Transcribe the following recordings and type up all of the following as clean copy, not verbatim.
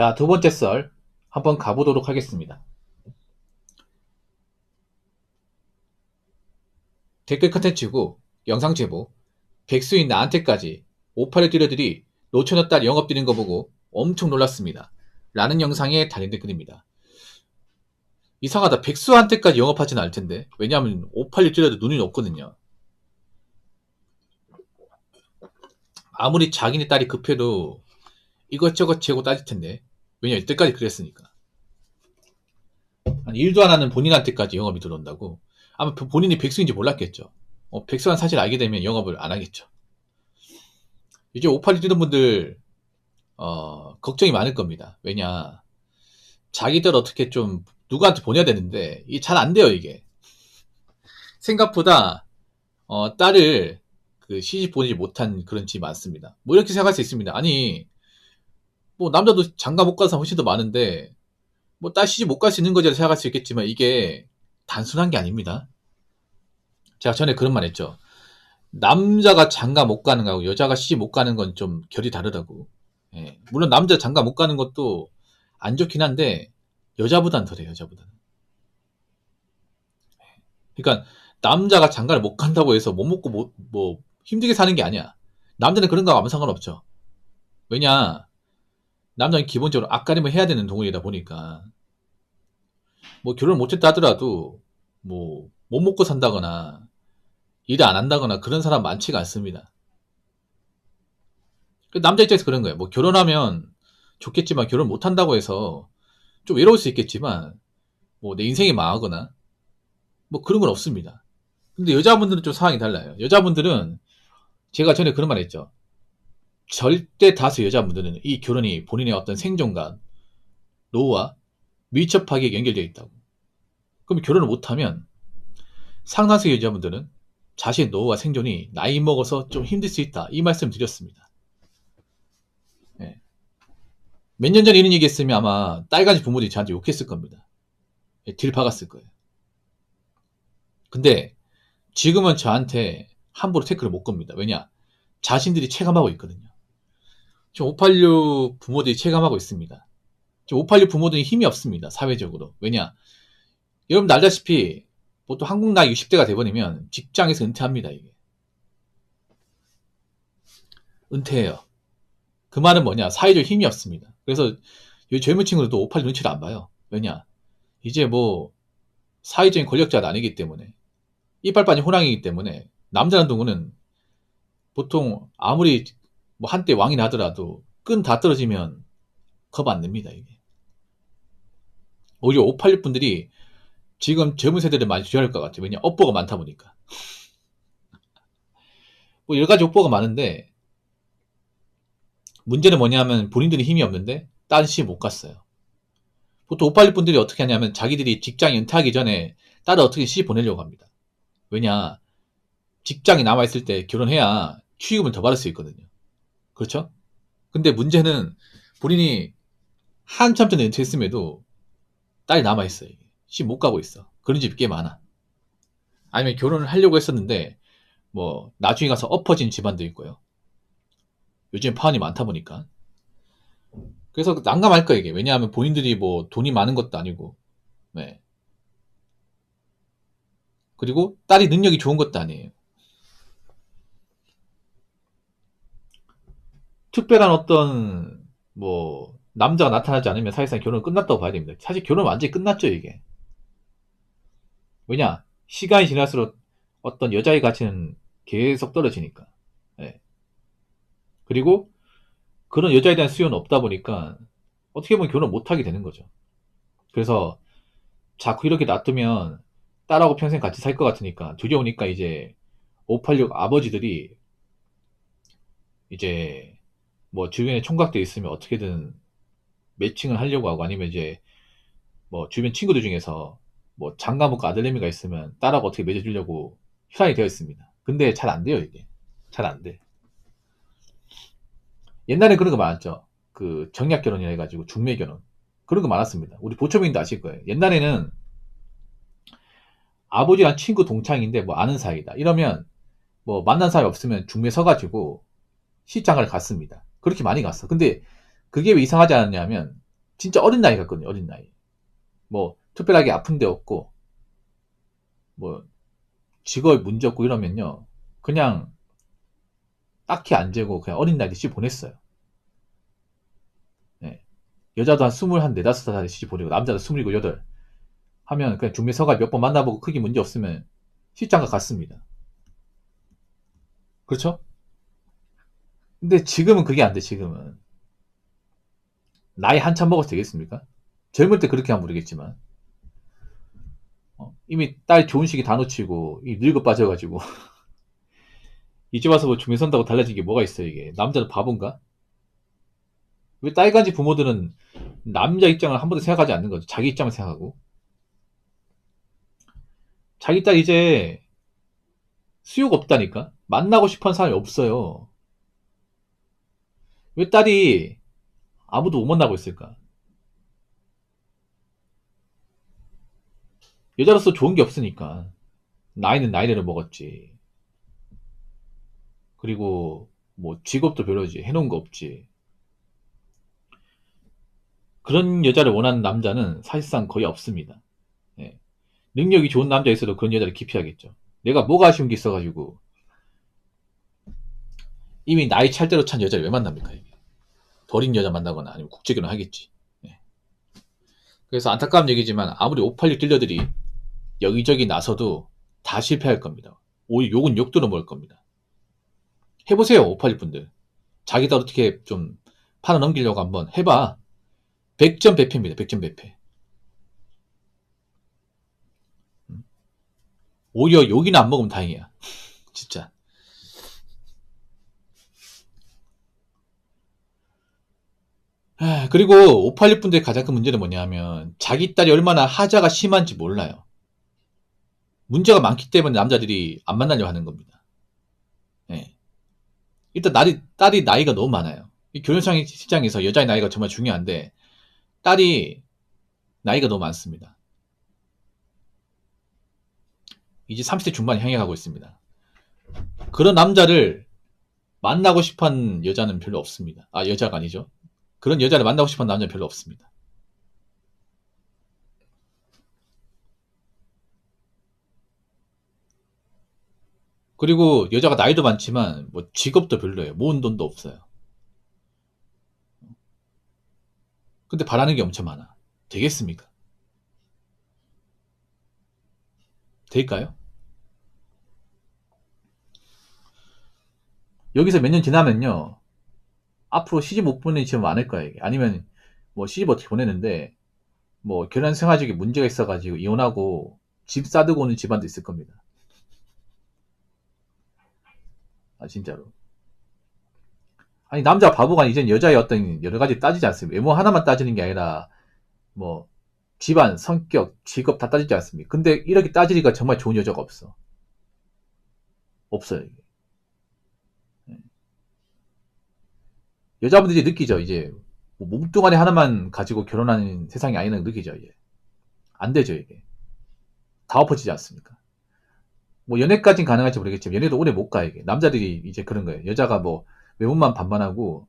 자, 두 번째 썰 한번 가보도록 하겠습니다. 댓글 컨텐츠고 영상 제보 백수인 나한테까지 586 딜러들이 노처녀 딸 영업 드린 거 보고 엄청 놀랐습니다. 라는 영상에 달린 댓글입니다. 이상하다. 백수한테까지 영업하진 않을 텐데. 왜냐하면 586 딜러도 눈이 높거든요. 아무리 자기네 딸이 급해도 이것저것 재고 따질 텐데. 왜냐 이때까지 그랬으니까. 일도 안 하는 본인한테까지 영업이 들어온다고. 아마 본인이 백수인지 몰랐겠죠. 백수란 사실 알게 되면 영업을 안 하겠죠. 이제 586 뛰는 분들 걱정이 많을 겁니다. 왜냐 자기들 어떻게 좀 누구한테 보내야 되는데 이게 잘 안 돼요. 이게 생각보다 딸을 그 시집 보내지 못한 그런 집이 많습니다. 뭐 이렇게 생각할 수 있습니다. 아니 뭐 남자도 장가 못 가서 훨씬 더 많은데 뭐 딸 시집 못 갈 수 있는 거지라 생각할 수 있겠지만 이게 단순한 게 아닙니다. 제가 전에 그런 말 했죠. 남자가 장가 못 가는 거하고 여자가 시집 못 가는 건 좀 결이 다르다고. 예. 물론 남자 장가 못 가는 것도 안 좋긴 한데 여자보단 덜해요. 여자보다는. 그러니까 남자가 장가를 못 간다고 해서 못 먹고 뭐 힘들게 사는 게 아니야. 남자는 그런 거 아무 상관없죠. 왜냐 남자는 기본적으로 앞가림을 해야 되는 동물이다 보니까 뭐 결혼 못했다 하더라도 뭐 못 먹고 산다거나 일을 안 한다거나 그런 사람 많지가 않습니다. 남자 입장에서 그런 거예요. 뭐 결혼하면 좋겠지만 결혼 못 한다고 해서 좀 외로울 수 있겠지만 뭐 내 인생이 망하거나 뭐 그런 건 없습니다. 근데 여자분들은 좀 상황이 달라요. 여자분들은 제가 전에 그런 말 했죠. 절대 다수 여자분들은 이 결혼이 본인의 어떤 생존과 노후와 밀접하게 연결되어 있다고. 그럼 결혼을 못하면 상당수 여자분들은 자신의 노후와 생존이 나이 먹어서 좀 힘들 수 있다. 이 말씀 드렸습니다. 네. 몇 년 전에 이런 얘기 했으면 아마 딸가지 부모들이 저한테 욕했을 겁니다. 딜 박았을 거예요. 근데 지금은 저한테 함부로 태클을 못 겁니다. 왜냐? 자신들이 체감하고 있거든요. 지금 586 부모들이 체감하고 있습니다. 지금 586 부모들이 힘이 없습니다. 사회적으로. 왜냐? 여러분 알다시피 보통 한국 나이 60대가 돼버리면 직장에서 은퇴합니다. 이게. 은퇴해요. 그 말은 뭐냐? 사회적 힘이 없습니다. 그래서 이 젊은 친구들도 586 눈치를 안 봐요. 왜냐? 이제 뭐 사회적인 권력자는 아니기 때문에 이빨 빠진 호랑이기 때문에 남자라는 동물은 보통 아무리 뭐 한때 왕이 나더라도 끈 다 떨어지면 겁 안 냅니다. 이게. 오히려 586 분들이 지금 젊은 세대를 많이 주저할 것 같아요. 왜냐 업보가 많다 보니까. 뭐 여러 가지 업보가 많은데 문제는 뭐냐면 본인들이 힘이 없는데 딴 시집 못 갔어요. 보통 586 분들이 어떻게 하냐면 자기들이 직장 은퇴하기 전에 딸을 어떻게 시집 보내려고 합니다. 왜냐 직장이 남아있을 때 결혼해야 축의금을 더 받을 수 있거든요. 그렇죠? 근데 문제는 본인이 한참 전에 은퇴했음에도 딸이 남아있어요. 시집 못 가고 있어. 그런 집이 꽤 많아. 아니면 결혼을 하려고 했었는데 뭐 나중에 가서 엎어진 집안도 있고요. 요즘 파혼이 많다 보니까. 그래서 난감할 거예요 이게. 왜냐하면 본인들이 뭐 돈이 많은 것도 아니고 네. 그리고 딸이 능력이 좋은 것도 아니에요. 특별한 어떤 뭐 남자가 나타나지 않으면 사실상 결혼은 끝났다고 봐야 됩니다. 사실 결혼은 완전히 끝났죠 이게. 왜냐 시간이 지날수록 어떤 여자의 가치는 계속 떨어지니까. 네. 그리고 그런 여자에 대한 수요는 없다 보니까 어떻게 보면 결혼 못하게 되는 거죠. 그래서 자꾸 이렇게 놔두면 딸하고 평생 같이 살 것 같으니까 두려우니까 이제 586 아버지들이 이제 뭐 주변에 총각들 있으면 어떻게든 매칭을 하려고 하고 아니면 이제 뭐 주변 친구들 중에서 뭐 장가 못 가 아들내미가 있으면 딸하고 어떻게 맺어주려고 휴상이 되어 있습니다. 근데 잘 안 돼요 이게. 잘 안 돼. 옛날에 그런 거 많았죠. 그 정략 결혼이라 해가지고 중매 결혼 그런 거 많았습니다. 우리 보초민도 아실 거예요. 옛날에는 아버지랑 친구 동창인데 뭐 아는 사이다 이러면 뭐 만난 사이 없으면 중매 서가지고 시장을 갔습니다. 그렇게 많이 갔어. 근데 그게 왜 이상하지 않았냐면 진짜 어린 나이 같거든요. 어린 나이. 뭐 특별하게 아픈 데 없고 뭐 직업에 문제 없고 이러면요. 그냥 딱히 안 재고 그냥 어린 나이에 시집 보냈어요. 예. 여자도 한 20, 한 4, 5살에 시집 보내고 남자도 27, 8 하면 그냥 중매서가 몇 번 만나보고 크게 문제 없으면 시집장가 갔습니다. 그렇죠? 근데 지금은 그게 안 돼. 지금은 나이 한참 먹어서 되겠습니까? 젊을 때 그렇게 하면 모르겠지만 이미 딸 좋은 시기 다 놓치고 늙어 빠져가지고 이제 와서 뭐 중매 선다고 달라진 게 뭐가 있어 이게. 남자는 바본가? 왜 딸간지 부모들은 남자 입장을 한 번도 생각하지 않는 거죠. 자기 입장을 생각하고. 자기 딸 이제 수요가 없다니까? 만나고 싶어 하는 사람이 없어요. 왜 딸이 아무도 못 만나고 있을까? 여자로서 좋은 게 없으니까. 나이는 나이대로 먹었지. 그리고 뭐 직업도 별로지. 해놓은 거 없지. 그런 여자를 원하는 남자는 사실상 거의 없습니다. 예. 능력이 좋은 남자 있어도 그런 여자를 기피하겠죠. 내가 뭐가 아쉬운 게 있어가지고 이미 나이 찰대로 찬 여자를 왜 만납니까? 이게. 버린 여자 만나거나 아니면 국제결혼 하겠지. 예. 그래서 안타까운 얘기지만 아무리 586 딜러들이 여기저기 나서도 다 실패할 겁니다. 오히려 욕은 욕도로 먹을 겁니다. 해보세요, 586 분들. 자기도 어떻게 좀 팔아 넘기려고 한번 해봐. 100점 배패입니다. 100점 배패. 오히려 욕이나 안 먹으면 다행이야. 진짜. 그리고 586 분들의 가장 큰 문제는 뭐냐면 자기 딸이 얼마나 하자가 심한지 몰라요. 문제가 많기 때문에 남자들이 안 만나려고 하는 겁니다. 예. 일단 딸이 나이가 너무 많아요. 이 결혼상 시장에서 여자의 나이가 정말 중요한데 딸이 나이가 너무 많습니다. 이제 30대 중반에 향해 가고 있습니다. 그런 남자를 만나고 싶어하는 여자는 별로 없습니다. 아, 여자가 아니죠. 그런 여자를 만나고 싶어하는 남자는 별로 없습니다. 그리고 여자가 나이도 많지만 뭐 직업도 별로예요. 모은 돈도 없어요. 근데 바라는 게 엄청 많아. 되겠습니까? 될까요? 여기서 몇 년 지나면요. 앞으로 시집 못 보내는 집은 많을 거야, 이게. 아니면 뭐 시집 어떻게 보내는데 뭐 결혼 생활적인 문제가 있어가지고 이혼하고 집 싸두고 오는 집안도 있을 겁니다. 아, 진짜로. 아니, 남자 바보가 이젠 여자의 어떤 여러 가지 따지지 않습니다. 외모 하나만 따지는 게 아니라 뭐 집안, 성격, 직업 다 따지지 않습니까? 근데 이렇게 따지니까 정말 좋은 여자가 없어. 없어요, 이게. 여자분들이 느끼죠, 이제. 뭐 몸뚱아리 하나만 가지고 결혼하는 세상이 아니라는 거 느끼죠, 이제. 안 되죠, 이게. 다 엎어지지 않습니까? 뭐 연애까진 가능할지 모르겠지만 연애도 오래 못 가, 이게. 남자들이 이제 그런 거예요. 여자가 뭐 외모만 반반하고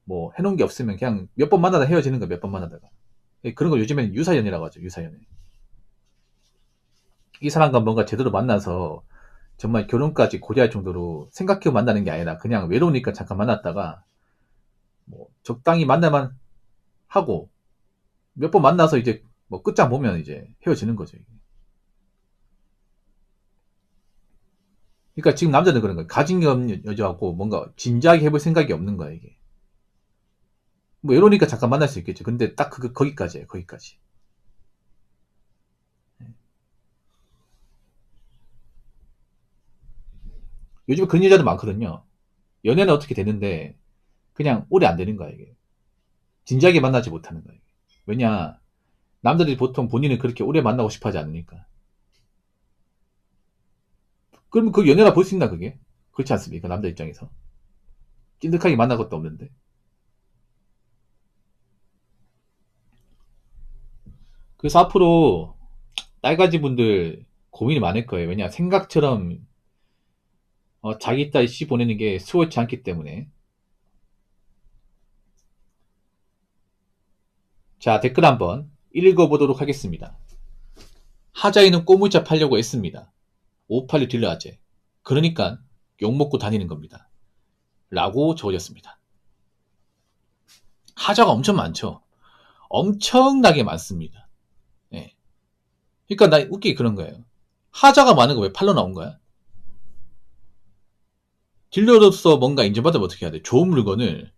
뭐 해놓은 게 없으면 그냥 몇 번 만나다 헤어지는 거야, 몇 번 만나다가. 그런 걸 요즘에는 유사연이라고 하죠, 유사연애. 이 사람과 뭔가 제대로 만나서 정말 결혼까지 고려할 정도로 생각해 만나는 게 아니라 그냥 외로우니까 잠깐 만났다가 뭐 적당히 만나만 하고 몇 번 만나서 이제 뭐 끝장 보면 이제 헤어지는 거죠. 이게. 그러니까 지금 남자는 그런 거예요. 가진 게 없는 여자하고 뭔가 진지하게 해볼 생각이 없는 거야, 이게. 뭐 외로우니까 잠깐 만날 수 있겠죠. 근데 딱 거기까지예요, 거기까지. 요즘에 그런 여자도 많거든요. 연애는 어떻게 되는데 그냥 오래 안 되는 거야, 이게. 진지하게 만나지 못하는 거야. 이게. 왜냐, 남자들이 보통 본인을 그렇게 오래 만나고 싶어 하지 않으니까. 그러면 그 연애라 볼 수 있나, 그게? 그렇지 않습니까? 남자 입장에서. 찐득하게 만난 것도 없는데. 그래서 앞으로 딸가지 분들 고민이 많을 거예요. 왜냐, 생각처럼 자기 딸 씨 보내는 게 수월치 않기 때문에. 자, 댓글 한번 읽어보도록 하겠습니다. 하자이는 꼬물자 팔려고 했습니다. 586 딜러 아재. 그러니까 욕먹고 다니는 겁니다. 라고 적어졌습니다. 하자가 엄청 많죠. 엄청나게 많습니다. 네. 그러니까 나 웃기게 그런 거예요. 하자가 많은 거 왜 팔러 나온 거야? 딜러로서 뭔가 인정받으면 어떻게 해야 돼? 좋은 물건을,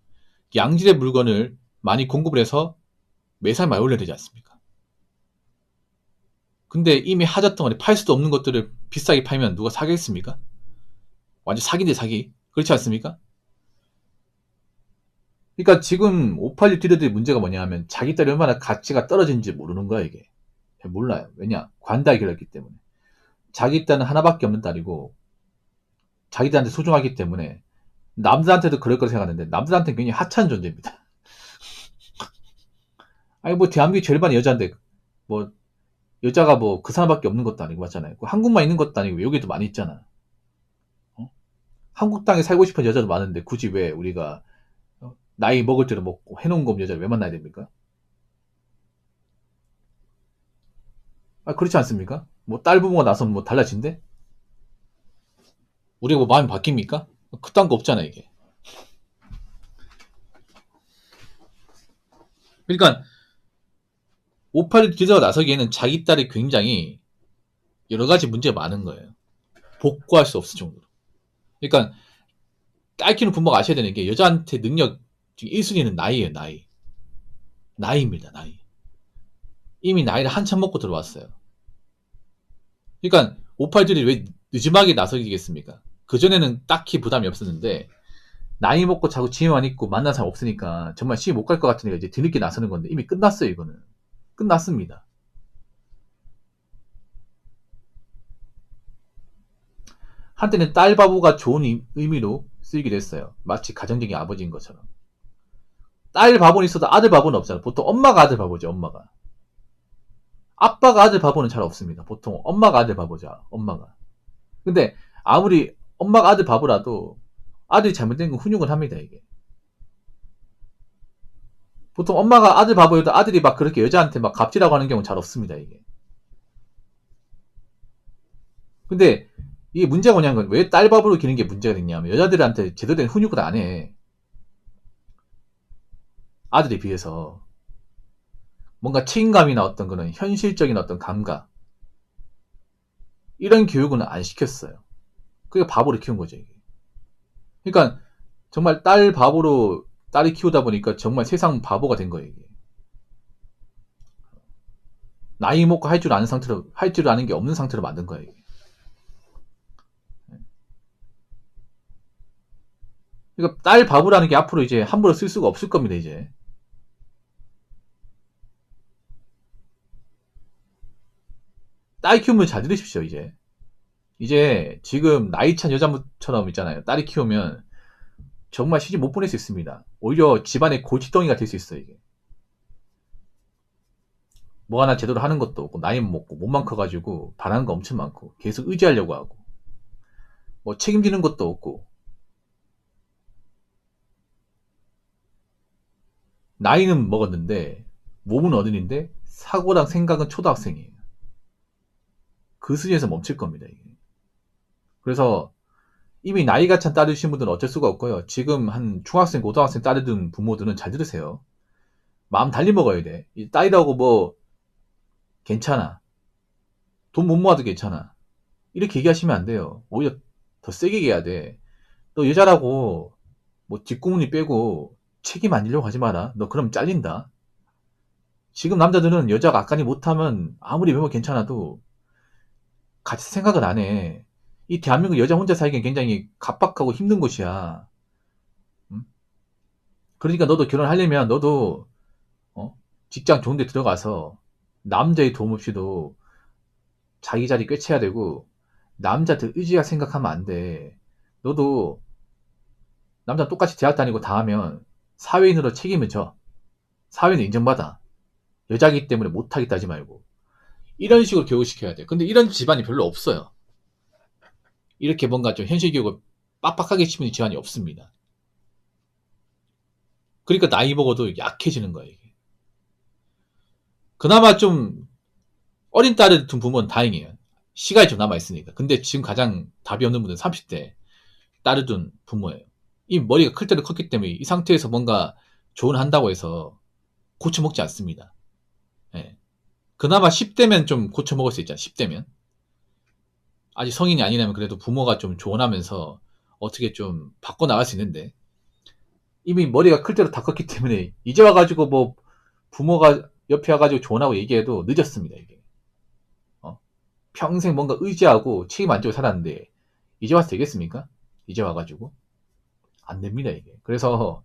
양질의 물건을 많이 공급을 해서 매살 많이 올려야 되지 않습니까? 근데 이미 하자 덩어리 팔 수도 없는 것들을 비싸게 팔면 누가 사겠습니까? 완전 사기인데 사기. 그렇지 않습니까? 그러니까 지금 586 딜러들의 문제가 뭐냐 하면 자기 딸이 얼마나 가치가 떨어진지 모르는 거야 이게. 몰라요. 왜냐? 관다에 길렀기 때문에. 자기 딸은 하나밖에 없는 딸이고 자기 딸한테 소중하기 때문에 남들한테도 그럴 거라 생각하는데 남들한테는 굉장히 하찮은 존재입니다. 아니 뭐 대한민국 절반이 여자인데 뭐 여자가 뭐 그 사람밖에 없는 것도 아니고 맞잖아요. 한국만 있는 것도 아니고 여기도 많이 있잖아. 어? 한국 땅에 살고 싶은 여자도 많은데 굳이 왜 우리가 나이 먹을 대로 먹고 해놓은 거 여자를 왜 만나야 됩니까? 아 그렇지 않습니까? 뭐 딸 부부가 나서 뭐 달라진대? 우리가 뭐 마음이 바뀝니까? 그딴 거 없잖아 이게. 그러니까 586 딜러가 나서기에는 자기 딸이 굉장히 여러 가지 문제가 많은 거예요. 복구할 수 없을 정도로. 그러니까 딸 키우는 부모가 아셔야 되는 게 여자한테 능력 1순위는 나이예요. 나이입니다. 나이. 이미 나이를 한참 먹고 들어왔어요. 그러니까 586이 왜 늦음하게 나서기겠습니까? 그전에는 딱히 부담이 없었는데 나이 먹고 자꾸 집에만 있고 만난 사람 없으니까 정말 시집 못 갈 것 같으니까 이제 뒤늦게 나서는 건데 이미 끝났어요. 이거는. 끝났습니다. 한때는 딸 바보가 좋은 의미로 쓰이기도 했어요. 마치 가정적인 아버지인 것처럼. 딸 바보는 있어도 아들 바보는 없잖아. 보통 엄마가 아들 바보죠. 엄마가. 아빠가 아들 바보는 잘 없습니다. 보통 엄마가 아들 바보죠. 엄마가. 근데 아무리 엄마가 아들 바보라도 아들이 잘못된 건 훈육을 합니다. 이게. 보통 엄마가 아들 바보여도 아들이 막 그렇게 여자한테 막 갑질하고 하는 경우는 잘 없습니다. 이게. 근데 이게 문제가 뭐냐는 건 왜 딸 바보로 기는 게 문제가 됐냐면 여자들한테 제대로 된 훈육을 안 해. 아들에 비해서. 뭔가 책임감이나 어떤 그런 현실적인 어떤 감각. 이런 교육은 안 시켰어요. 그게 바보로 키운 거죠. 이게. 그러니까 정말 딸 바보로 딸이 키우다 보니까 정말 세상 바보가 된 거예요. 이게. 나이 먹고 할 줄 아는 상태로 할 줄 아는 게 없는 상태로 만든 거예요. 이게. 그러니까 딸 바보라는 게 앞으로 이제 함부로 쓸 수가 없을 겁니다. 이제. 딸 키우면 잘 들으십시오. 이제 지금 나이 찬 여자처럼 있잖아요. 딸이 키우면 정말 시집 못 보낼 수 있습니다. 오히려 집안의 골칫덩이가 될 수 있어요. 이게. 뭐 하나 제대로 하는 것도 없고 나이 먹고 몸만 커가지고 바라는 거 엄청 많고 계속 의지하려고 하고 뭐 책임지는 것도 없고 나이는 먹었는데 몸은 어른인데 사고랑 생각은 초등학생이에요. 그 수준에서 멈출 겁니다. 이게. 그래서 이미 나이가 찬 딸이신 분들은 어쩔 수가 없고요. 지금 한 중학생, 고등학생 딸을 둔 부모들은 잘 들으세요. 마음 달리 먹어야 돼. 이 딸이라고 뭐 괜찮아. 돈 못 모아도 괜찮아. 이렇게 얘기하시면 안 돼요. 오히려 더 세게 얘기해야 돼. 너 여자라고 뭐 뒷구문이 빼고 책임 안 지려고 하지 마라. 너 그럼 잘린다. 지금 남자들은 여자가 악간이 못하면 아무리 외모 괜찮아도 같이 생각을 안 해. 이 대한민국 여자 혼자 살기엔 굉장히 각박하고 힘든 곳이야. 응? 그러니까 너도 결혼하려면 너도 직장 좋은 데 들어가서 남자의 도움 없이도 자기 자리 꿰쳐야 되고 남자들 의지가 생각하면 안 돼. 너도 남자 똑같이 대학 다니고 다 하면 사회인으로 책임을 져. 사회는 인정받아. 여자기 때문에 못하겠다 하지 말고. 이런 식으로 교육시켜야 돼. 근데 이런 집안이 별로 없어요. 이렇게 뭔가 좀 현실 교육을 빡빡하게 치는 집안이 없습니다. 그러니까 나이 먹어도 약해지는 거예요. 이게. 그나마 좀 어린 딸을 둔 부모는 다행이에요. 시간이 좀 남아있으니까. 근데 지금 가장 답이 없는 분은 30대 딸을 둔 부모예요. 이 머리가 클 때도 컸기 때문에 이 상태에서 뭔가 조언한다고 해서 고쳐먹지 않습니다. 예. 그나마 10대면 좀 고쳐먹을 수 있잖아. 10대면. 아직 성인이 아니라면 그래도 부모가 좀 조언하면서 어떻게 좀 바꿔나갈 수 있는데 이미 머리가 클 때도 다 컸기 때문에 이제 와가지고 뭐 부모가 옆에 와가지고 조언하고 얘기해도 늦었습니다. 이게. 평생 뭔가 의지하고 책임 안 지고 살았는데 이제 와서 되겠습니까? 이제 와가지고 안 됩니다 이게. 그래서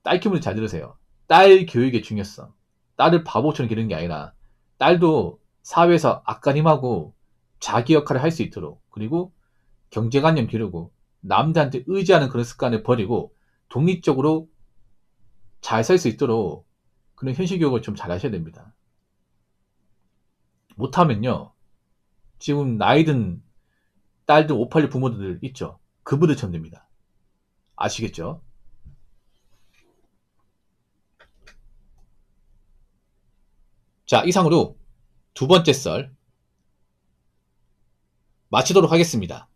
딸 키우는 잘 들으세요. 딸 교육의 중요성. 딸을 바보처럼 기르는 게 아니라 딸도 사회에서 앞가림하고 자기 역할을 할 수 있도록 그리고 경제관념 기르고 남들한테 의지하는 그런 습관을 버리고 독립적으로 잘 살 수 있도록 그런 현실 교육을 좀 잘 하셔야 됩니다. 못하면요. 지금 나이든 딸들 586 부모들 있죠. 그분들처럼 됩니다. 아시겠죠? 자, 이상으로 두 번째 썰 마치도록 하겠습니다.